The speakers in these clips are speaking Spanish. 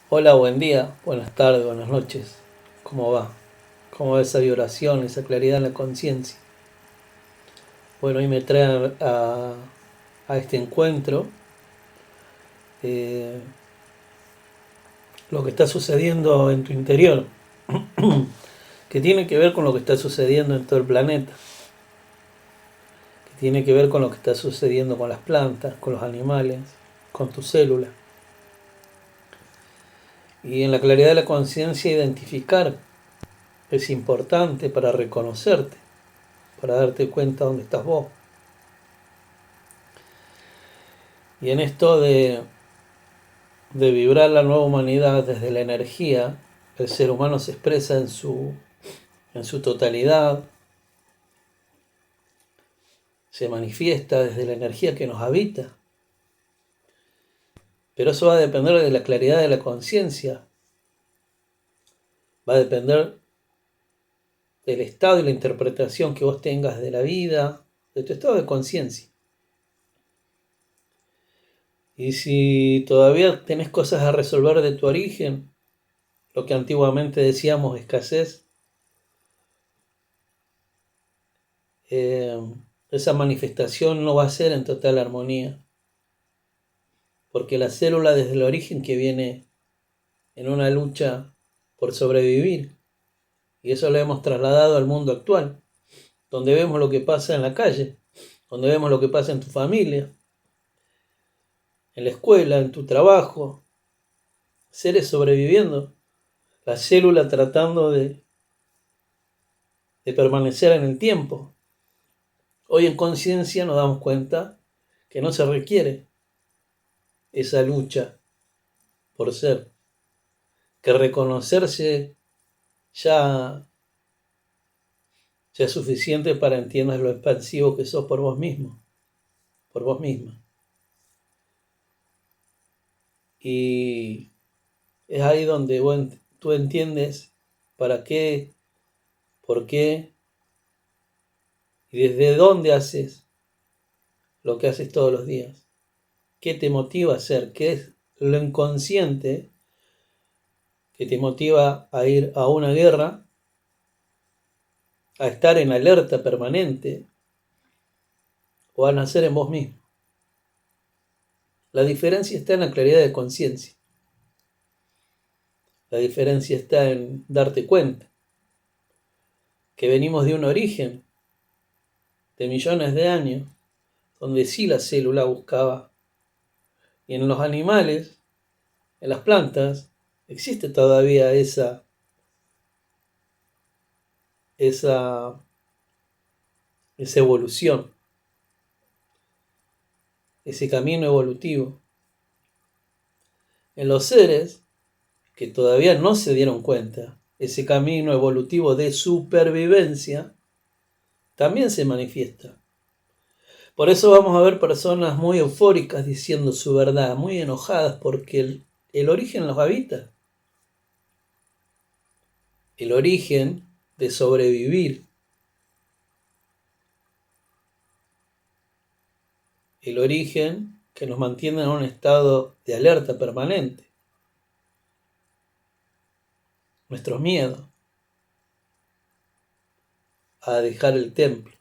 Hola, buen día, buenas tardes, buenas noches. ¿Cómo va? ¿Cómo va esa vibración, esa claridad en la conciencia? Bueno, hoy me traen a este encuentro eh, lo que está sucediendo en tu interior, que tiene que ver con lo que está sucediendo en todo el planeta, que tiene que ver con lo que está sucediendo con las plantas, con los animales, con tus células. Y en la claridad de la conciencia identificar es importante para reconocerte, para darte cuenta dónde estás vos. Y en esto de vibrar la nueva humanidad desde la energía, el ser humano se expresa en su totalidad, se manifiesta desde la energía que nos habita. Pero eso va a depender de la claridad de la conciencia, va a depender del estado y la interpretación que vos tengas de la vida, de tu estado de conciencia. Y si todavía tenés cosas a resolver de tu origen, lo que antiguamente decíamos escasez, esa manifestación no va a ser en total armonía. Porque la célula desde el origen que viene en una lucha por sobrevivir, y eso lo hemos trasladado al mundo actual, donde vemos lo que pasa en la calle, donde vemos lo que pasa en tu familia, en la escuela, en tu trabajo, seres sobreviviendo, la célula tratando de permanecer en el tiempo. Hoy en conciencia nos damos cuenta que no se requiere esa lucha por ser, que reconocerse ya es suficiente para entiendas lo expansivo que sos por vos mismo, por vos misma. Y es ahí donde tú entiendes para qué, por qué y desde dónde haces lo que haces todos los días. ¿Qué te motiva a hacer? ¿Qué es lo inconsciente que te motiva a ir a una guerra, a estar en alerta permanente o a nacer en vos mismo? La diferencia está en la claridad de conciencia. La diferencia está en darte cuenta que venimos de un origen de millones de años, donde sí la célula buscaba. Y en los animales, en las plantas, existe todavía esa, esa evolución, ese camino evolutivo. En los seres que todavía no se dieron cuenta, ese camino evolutivo de supervivencia también se manifiesta. Por eso vamos a ver personas muy eufóricas diciendo su verdad, muy enojadas porque el origen los habita. El origen de sobrevivir. El origen que nos mantiene en un estado de alerta permanente. Nuestros miedos a dejar el templo.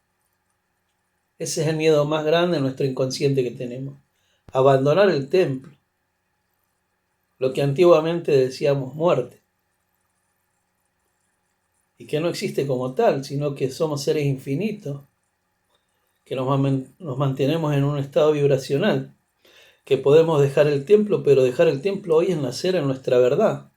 Ese es el miedo más grande en nuestro inconsciente que tenemos. Abandonar el templo. Lo que antiguamente decíamos muerte. Y que no existe como tal, sino que somos seres infinitos, que nos mantenemos en un estado vibracional, que podemos dejar el templo, pero dejar el templo hoy es nacer en nuestra verdad,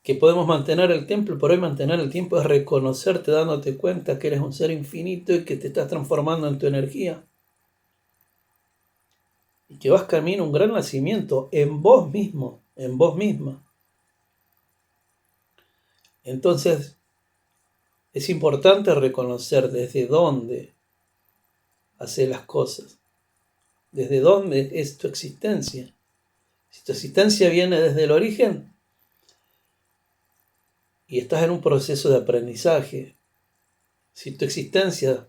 que podemos mantener el templo, pero hoy mantener el tiempo es reconocerte dándote cuenta que eres un ser infinito y que te estás transformando en tu energía, y que vas camino a un gran nacimiento en vos mismo, en vos misma. Entonces es importante reconocer desde dónde hacer las cosas. ¿Desde dónde es tu existencia? Si tu existencia viene desde el origen y estás en un proceso de aprendizaje, si tu existencia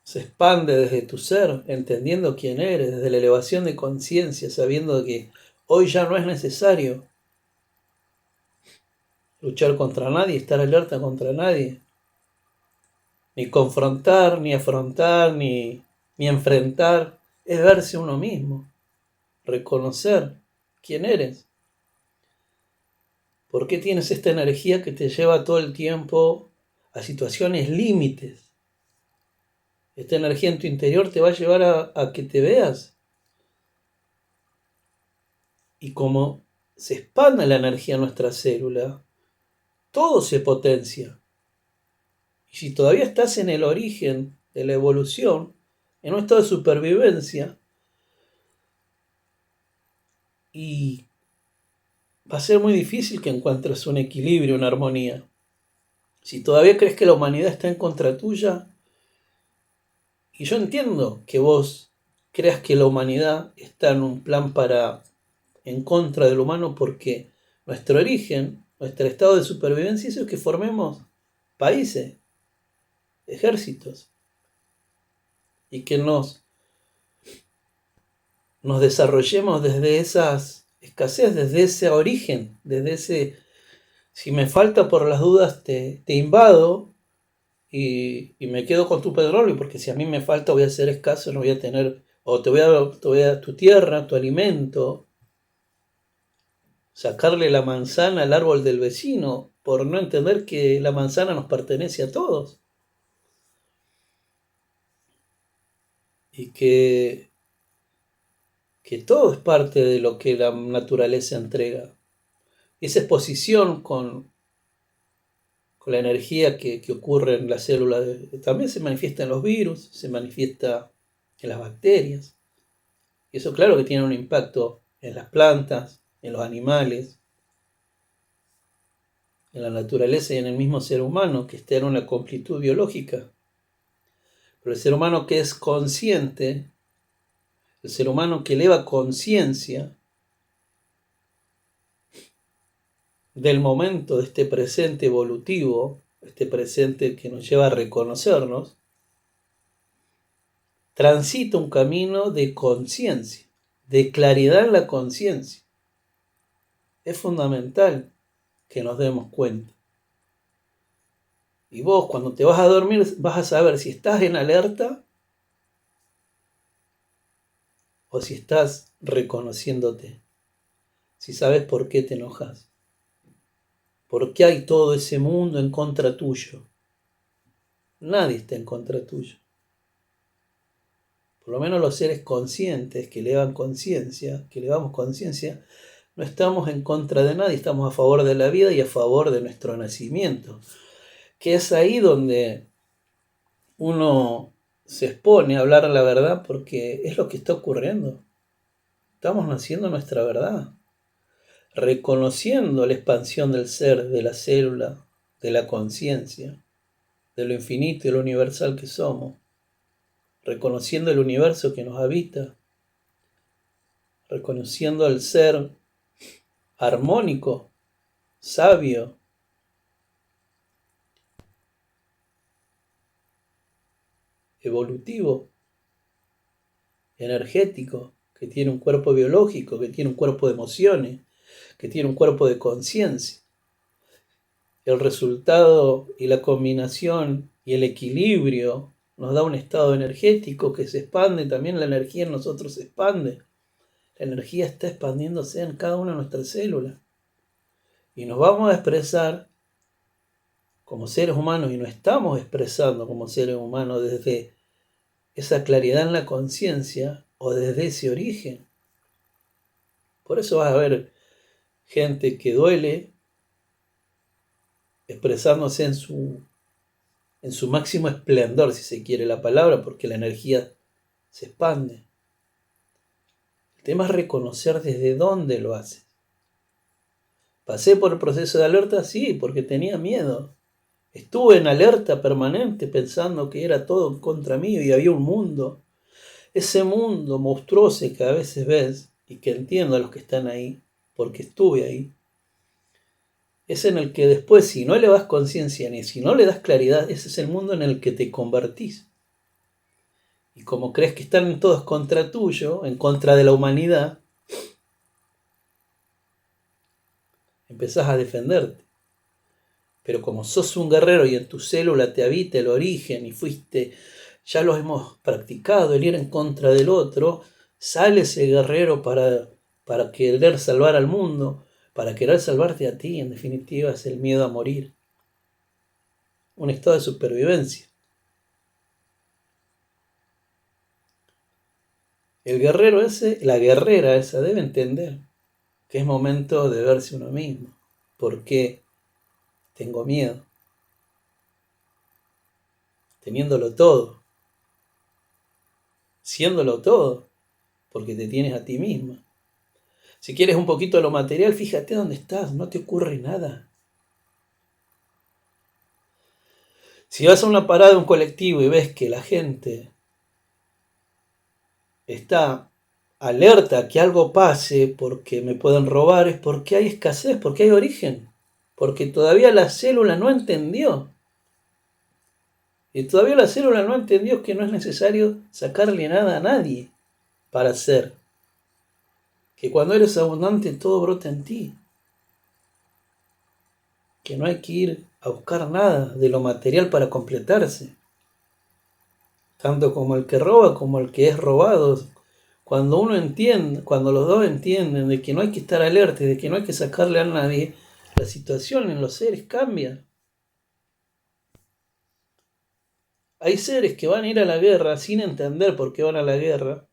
se expande desde tu ser, entendiendo quién eres, desde la elevación de conciencia, sabiendo que Hoy ya no es necesario luchar contra nadie, estar alerta contra nadie, ni confrontar, ni afrontar, ni enfrentar. Es verse uno mismo, reconocer quién eres. ¿Por qué tienes esta energía que te lleva todo el tiempo a situaciones límites? Esta energía en tu interior te va a llevar a que te veas. Y como se expande la energía en nuestra célula, todo se potencia. Y si todavía estás en el origen de la evolución, en un estado de supervivencia, y va a ser muy difícil que encuentres un equilibrio, una armonía. Si todavía crees que la humanidad está en contra tuya, y yo entiendo que vos creas que la humanidad está en un plan en contra del humano, porque nuestro origen, nuestro estado de supervivencia es que formemos países, ejércitos, y que nos desarrollemos desde esas escasez, desde ese origen, desde ese, si me falta por las dudas te invado y me quedo con tu petróleo, porque si a mí me falta voy a ser escaso, no voy a tener, o te voy a dar tu tierra, tu alimento, sacarle la manzana al árbol del vecino, por no entender que la manzana nos pertenece a todos. Y que todo es parte de lo que la naturaleza entrega. Esa exposición con la energía que ocurre en la célula también se manifiesta en los virus, se manifiesta en las bacterias. Y eso claro que tiene un impacto en las plantas, en los animales, en la naturaleza y en el mismo ser humano, que está en una completud biológica. Pero el ser humano que es consciente, el ser humano que eleva conciencia del momento de este presente evolutivo, este presente que nos lleva a reconocernos, transita un camino de conciencia, de claridad en la conciencia. Es fundamental que nos demos cuenta. Y vos cuando te vas a dormir vas a saber si estás en alerta o si estás reconociéndote. Si sabes por qué te enojas. ¿Por qué hay todo ese mundo en contra tuyo? Nadie está en contra tuyo. Por lo menos los seres conscientes que elevan conciencia, que elevamos conciencia, no estamos en contra de nadie, estamos a favor de la vida y a favor de nuestro nacimiento. Que es ahí donde uno se expone a hablar la verdad, porque es lo que está ocurriendo. Estamos naciendo nuestra verdad, reconociendo la expansión del ser, de la célula, de la conciencia, de lo infinito y lo universal que somos, reconociendo el universo que nos habita, reconociendo al ser armónico, sabio, evolutivo, energético, que tiene un cuerpo biológico, que tiene un cuerpo de emociones, que tiene un cuerpo de conciencia. El resultado y la combinación y el equilibrio nos da un estado energético que se expande, también la energía en nosotros se expande. La energía está expandiéndose en cada una de nuestras células. Y nos vamos a expresar como seres humanos, y nos estamos expresando como seres humanos desde esa claridad en la conciencia o desde ese origen. Por eso vas a ver gente que duele expresándose en su máximo esplendor, si se quiere la palabra, porque la energía se expande. El tema es reconocer desde dónde lo hace. ¿Pasé por el proceso de alerta? Sí, porque tenía miedo. Estuve en alerta permanente pensando que era todo contra mí y había un mundo. Ese mundo monstruoso que a veces ves y que entiendo a los que están ahí, porque estuve ahí, es en el que después, si no le das conciencia ni si no le das claridad, ese es el mundo en el que te convertís. Y como crees que están todos contra tuyo, en contra de la humanidad, empezás a defenderte. Pero como sos un guerrero y en tu célula te habita el origen y ya lo hemos practicado, el ir en contra del otro, sale ese guerrero para querer salvar al mundo, para querer salvarte a ti. En definitiva, es el miedo a morir. Un estado de supervivencia. El guerrero ese, la guerrera esa, debe entender que es momento de verse uno mismo. ¿Por qué tengo miedo? Teniéndolo todo, siéndolo todo, porque te tienes a ti misma. Si quieres un poquito de lo material, fíjate dónde estás, no te ocurre nada. Si vas a una parada de un colectivo y ves que la gente está alerta a que algo pase porque me pueden robar, es porque hay escasez, porque hay origen, porque todavía la célula no entendió. Y todavía la célula no entendió que no es necesario sacarle nada a nadie para ser. Que cuando eres abundante todo brota en ti. Que no hay que ir a buscar nada de lo material para completarse. Tanto como el que roba como el que es robado. Cuando uno entiende, cuando los dos entienden de que no hay que estar alerta, de que no hay que sacarle a nadie, la situación en los seres cambia. Hay seres que van a ir a la guerra sin entender por qué van a la guerra.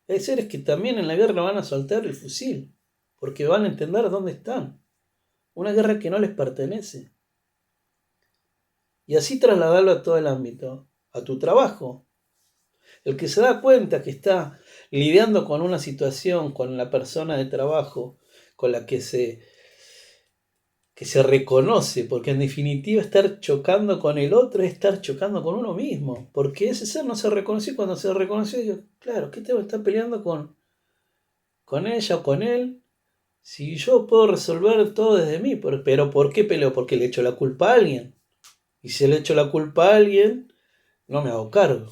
Hay seres que también en la guerra van a soltar el fusil, porque van a entender dónde están. Una guerra que no les pertenece. Y así trasladarlo a todo el ámbito, a tu trabajo. El que se da cuenta que está lidiando con una situación, con la persona de trabajo, con la que se reconoce, porque en definitiva estar chocando con el otro es estar chocando con uno mismo, porque ese ser no se reconoció. Cuando se reconoció, digo, claro, ¿qué tengo que estar peleando con ella o con él? Si yo puedo resolver todo desde mí, pero ¿por qué peleo? Porque le echo la culpa a alguien. Y si le echo la culpa a alguien, no me hago cargo.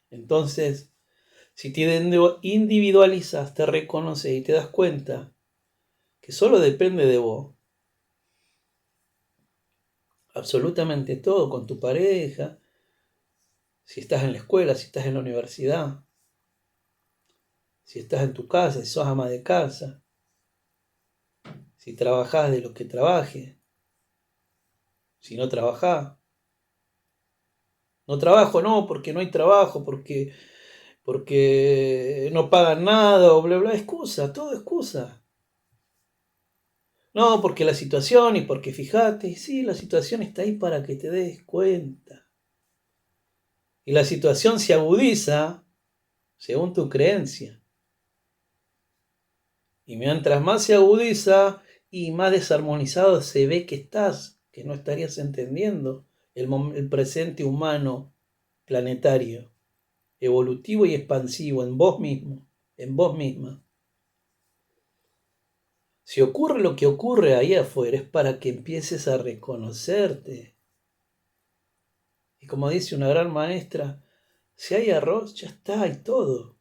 Entonces, si te individualizas, te reconoces y te das cuenta que solo depende de vos, absolutamente todo, con tu pareja, si estás en la escuela, si estás en la universidad, si estás en tu casa, si sos ama de casa, si trabajás de lo que trabajes, si no trabajás. No trabajo, no, porque no hay trabajo, porque no pagan nada, o bla, bla, excusa, todo excusa. No, porque la situación y porque fíjate, sí, la situación está ahí para que te des cuenta. Y la situación se agudiza según tu creencia. Y mientras más se agudiza y más desarmonizado se ve que estás, que no estarías entendiendo el presente humano planetario, evolutivo y expansivo en vos mismo, en vos misma. Si ocurre lo que ocurre ahí afuera es para que empieces a reconocerte. Y como dice una gran maestra, si hay arroz, ya está, hay todo.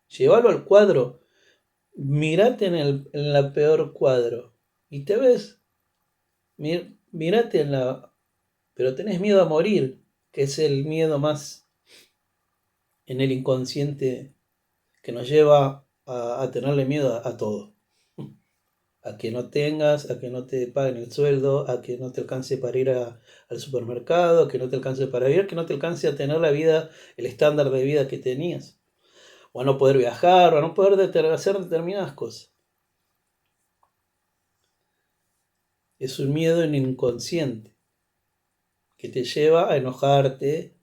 Llévalo al cuadro, mirate en la peor cuadro y te ves. Mirate pero tenés miedo a morir, que es el miedo más en el inconsciente que nos lleva a tenerle miedo a todo. A que no tengas, a que no te paguen el sueldo, a que no te alcance para ir al supermercado, a que no te alcance para vivir, que no te alcance a tener la vida, el estándar de vida que tenías, o a no poder viajar, o a no poder hacer determinadas cosas. Es un miedo en inconsciente que te lleva a enojarte,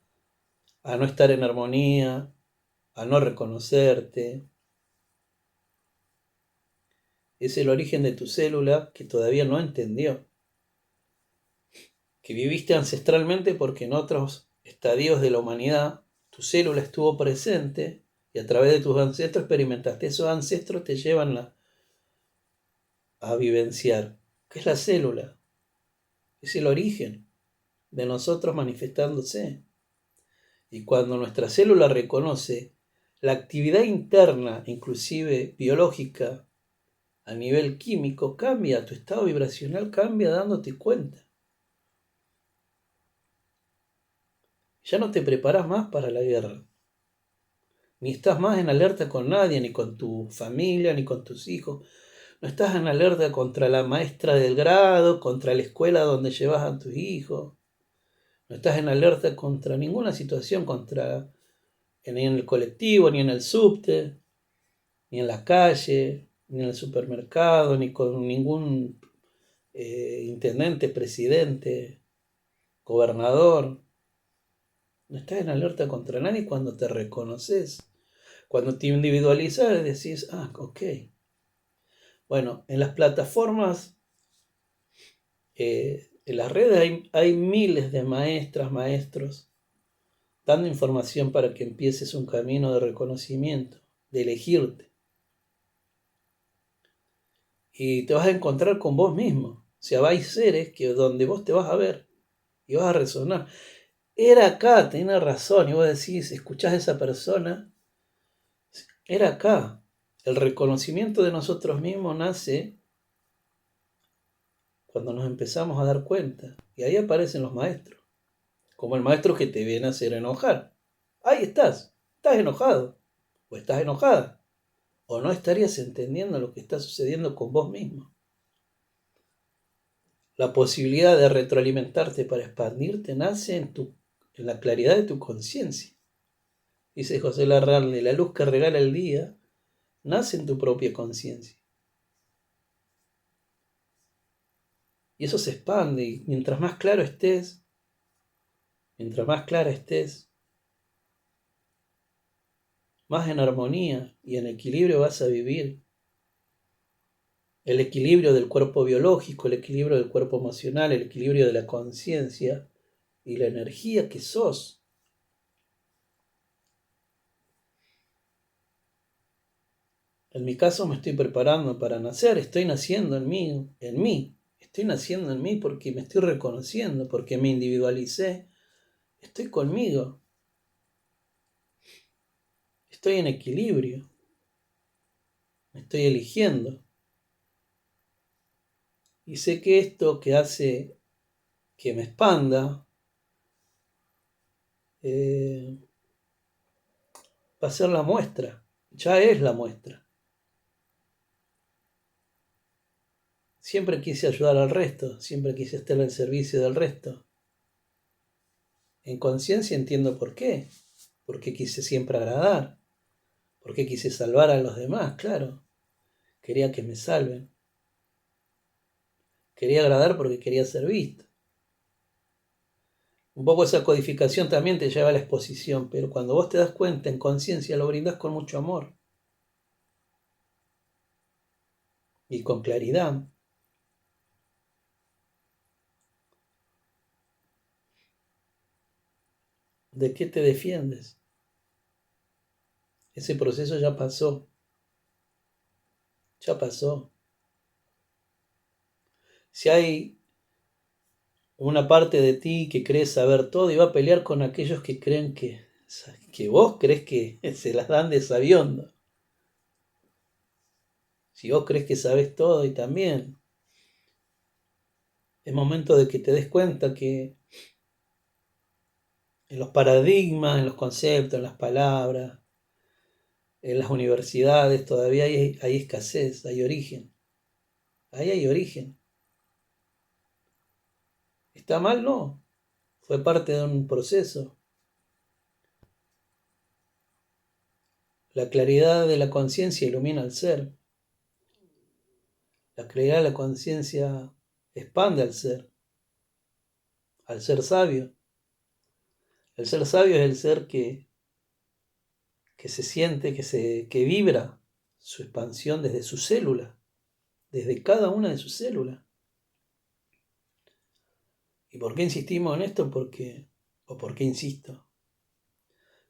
a no estar en armonía, a no reconocerte. Es el origen de tu célula que todavía no entendió. Que viviste ancestralmente porque en otros estadios de la humanidad tu célula estuvo presente y a través de tus ancestros experimentaste. Esos ancestros te llevan a vivenciar. ¿Qué es la célula? Es el origen de nosotros manifestándose. Y cuando nuestra célula reconoce la actividad interna, inclusive biológica, a nivel químico cambia, tu estado vibracional cambia dándote cuenta. Ya no te preparas más para la guerra. Ni estás más en alerta con nadie, ni con tu familia, ni con tus hijos. No estás en alerta contra la maestra del grado, contra la escuela donde llevas a tus hijos. No estás en alerta contra ninguna situación, ni en el colectivo, ni en el subte, ni en la calle, ni en el supermercado, ni con ningún intendente, presidente, gobernador. No estás en alerta contra nadie cuando te reconoces. Cuando te individualizas decís, ok. Bueno, en las plataformas, en las redes hay miles de maestras, maestros, dando información para que empieces un camino de reconocimiento, de elegirte. Y te vas a encontrar con vos mismo. O sea, vais seres que donde vos te vas a ver y vas a resonar. Era acá, tenés razón. Y vos decís, escuchás a esa persona. Era acá. El reconocimiento de nosotros mismos nace cuando nos empezamos a dar cuenta. Y ahí aparecen los maestros. Como el maestro que te viene a hacer enojar. Ahí estás enojado. O estás enojada. O no estarías entendiendo lo que está sucediendo con vos mismo. La posibilidad de retroalimentarte para expandirte nace en la claridad de tu conciencia. Dice José Larralde, la luz que regala el día nace en tu propia conciencia. Y eso se expande y mientras más claro estés, mientras más clara estés, más en armonía y en equilibrio vas a vivir. El equilibrio del cuerpo biológico, el equilibrio del cuerpo emocional, el equilibrio de la conciencia y la energía que sos. En mi caso me estoy preparando para nacer, estoy naciendo en mí. Estoy naciendo en mí porque me estoy reconociendo, porque me individualicé. Estoy conmigo. Estoy en equilibrio. Me estoy eligiendo. Y sé que esto que hace que me expanda va a ser la muestra. Ya es la muestra. Siempre quise ayudar al resto. Siempre quise estar al servicio del resto. En conciencia entiendo por qué. Porque quise siempre agradar. Porque quise salvar a los demás, claro. Quería que me salven. Quería agradar porque quería ser visto. Un poco esa codificación también te lleva a la exposición, pero cuando vos te das cuenta en conciencia lo brindás con mucho amor y con claridad. ¿De qué te defiendes? Ese proceso ya pasó. Ya pasó. Si hay una parte de ti que cree saber todo y va a pelear con aquellos que creen que vos crees que se las dan de sabiondo. Si vos crees que sabes todo y también es momento de que te des cuenta que en los paradigmas, en los conceptos, en las palabras, en las universidades todavía hay escasez, hay origen. Ahí hay origen. ¿Está mal? No. Fue parte de un proceso. La claridad de la conciencia ilumina al ser. La claridad de la conciencia expande al ser sabio. El ser sabio es el ser que se siente, que vibra su expansión desde su célula, desde cada una de sus células. ¿Y por qué insistimos en esto? ¿Por qué insisto?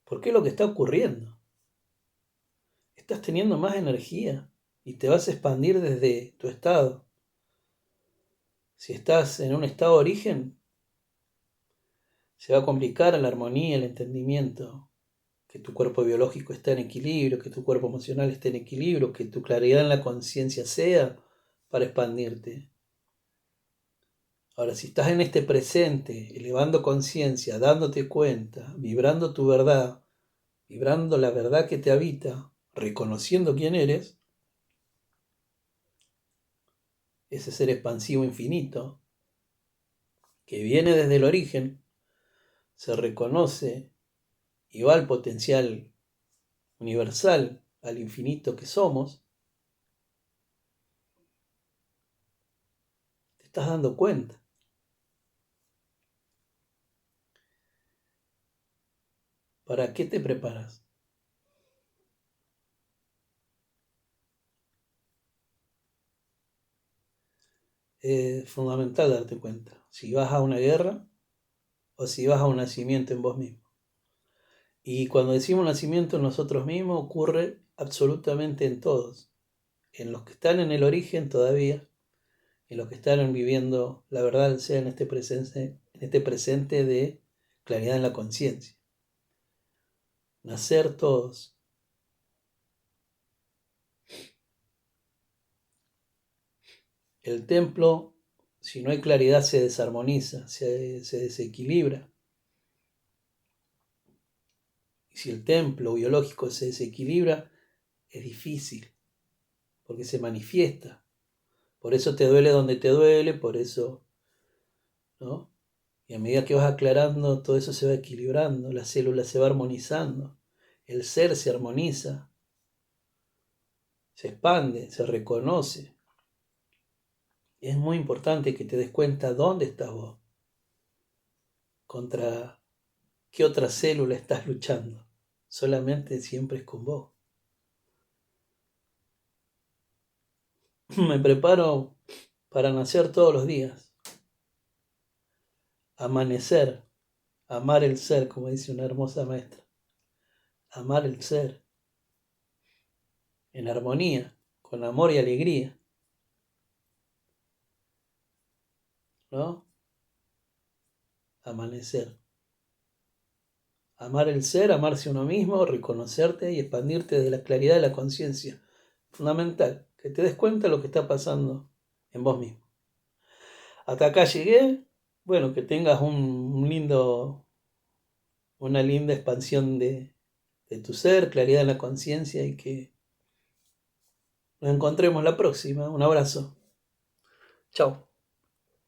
Porque es lo que está ocurriendo. Estás teniendo más energía y te vas a expandir desde tu estado. Si estás en un estado de origen, se va a complicar la armonía, el entendimiento que tu cuerpo biológico está en equilibrio, que tu cuerpo emocional esté en equilibrio, que tu claridad en la conciencia sea para expandirte. Ahora, si estás en este presente, elevando conciencia, dándote cuenta, vibrando tu verdad, vibrando la verdad que te habita, reconociendo quién eres, ese ser expansivo infinito, que viene desde el origen, se reconoce y va al potencial universal, al infinito que somos, te estás dando cuenta. ¿Para qué te preparas? Es fundamental darte cuenta si vas a una guerra o si vas a un nacimiento en vos mismo. Y cuando decimos nacimiento en nosotros mismos ocurre absolutamente en todos, en los que están en el origen todavía, en los que están viviendo la verdad del ser en este presente de claridad en la conciencia. Nacer todos. El templo, si no hay claridad, se desarmoniza, se desequilibra. Y si el templo biológico se desequilibra, es difícil, porque se manifiesta. Por eso te duele donde te duele, por eso, ¿no? Y a medida que vas aclarando, todo eso se va equilibrando, la célula se va armonizando, el ser se armoniza, se expande, se reconoce. Es muy importante que te des cuenta dónde estás vos, contra qué otra célula estás luchando. Solamente siempre es con vos. Me preparo para nacer todos los días, amanecer, amar el ser, como dice una hermosa maestra. Amar el ser, en armonía, con amor y alegría, ¿no? Amanecer. Amar el ser, amarse uno mismo, reconocerte y expandirte desde la claridad de la conciencia. Fundamental, que te des cuenta de lo que está pasando en vos mismo. Hasta acá llegué. Bueno, que tengas una linda expansión de tu ser, claridad en la conciencia y que nos encontremos la próxima. Un abrazo. Chao.